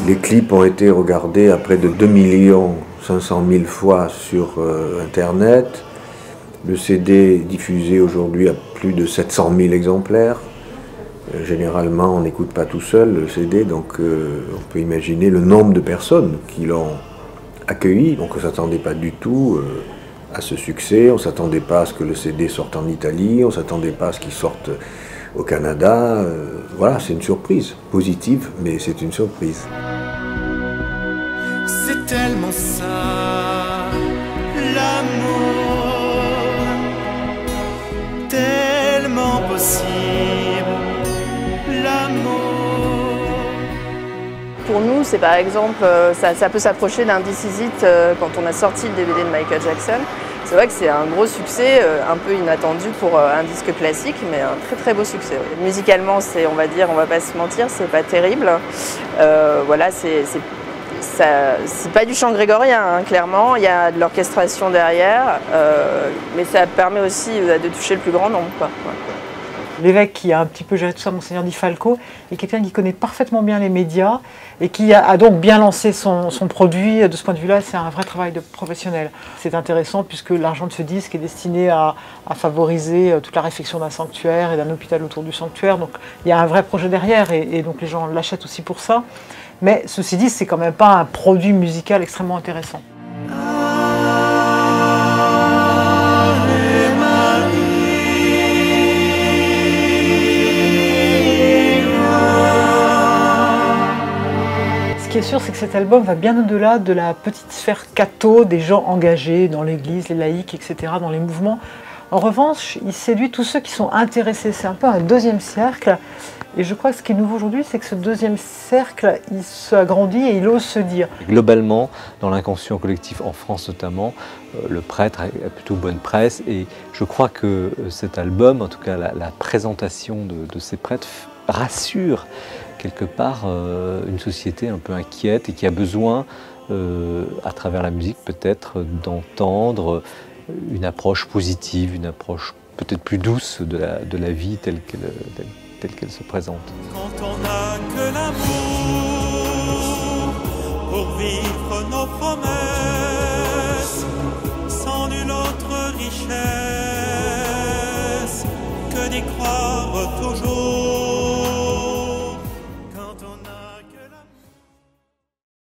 Les clips ont été regardés à près de 2 500 000 fois sur Internet. Le CD est diffusé aujourd'hui à plus de 700 000 exemplaires. Généralement, on n'écoute pas tout seul le CD, donc on peut imaginer le nombre de personnes qui l'ont accueilli. Donc on ne s'attendait pas du tout à ce succès, on ne s'attendait pas à ce que le CD sorte en Italie, on ne s'attendait pas à ce qu'il sorte au Canada. Voilà, c'est une surprise, positive, mais c'est une surprise. C'est tellement ça, l'amour, tellement possible, l'amour. Pour nous, c'est par exemple, ça peut s'approcher d'un This Is It quand on a sorti le DVD de Michael Jackson. C'est vrai que c'est un gros succès, un peu inattendu pour un disque classique, mais un très très beau succès. Musicalement, c'est, on va dire, on va pas se mentir, c'est pas terrible. Voilà, c'est pas du chant grégorien, hein, clairement. Il y a de l'orchestration derrière, mais ça permet aussi de toucher le plus grand nombre, quoi. Ouais. L'évêque qui a un petit peu géré tout ça, Monseigneur Di Falco, est quelqu'un qui connaît parfaitement bien les médias et qui a donc bien lancé son produit. De ce point de vue-là, c'est un vrai travail de professionnel. C'est intéressant puisque l'argent de ce disque est destiné à favoriser toute la réfection d'un sanctuaire et d'un hôpital autour du sanctuaire. Donc il y a un vrai projet derrière et donc les gens l'achètent aussi pour ça. Mais ceci dit, c'est quand même pas un produit musical extrêmement intéressant. Ce qui est sûr, c'est que cet album va bien au-delà de la petite sphère catho des gens engagés dans l'église, les laïcs, etc., dans les mouvements. En revanche, il séduit tous ceux qui sont intéressés. C'est un peu un deuxième cercle. Et je crois que ce qui est nouveau aujourd'hui, c'est que ce deuxième cercle, il s'agrandit et il ose se dire. Globalement, dans l'inconscient collectif, en France notamment, le prêtre a plutôt bonne presse. Et je crois que cet album, en tout cas la présentation de ces prêtres, rassure quelque part une société un peu inquiète et qui a besoin, à travers la musique peut-être, d'entendre une approche positive, une approche peut-être plus douce de la vie telle qu'elle se présente. Quand on n'a que l'amour pour vivre nos promesses, sans nulle autre richesse que d'y croire toujours. Quand on n'a que l'amour.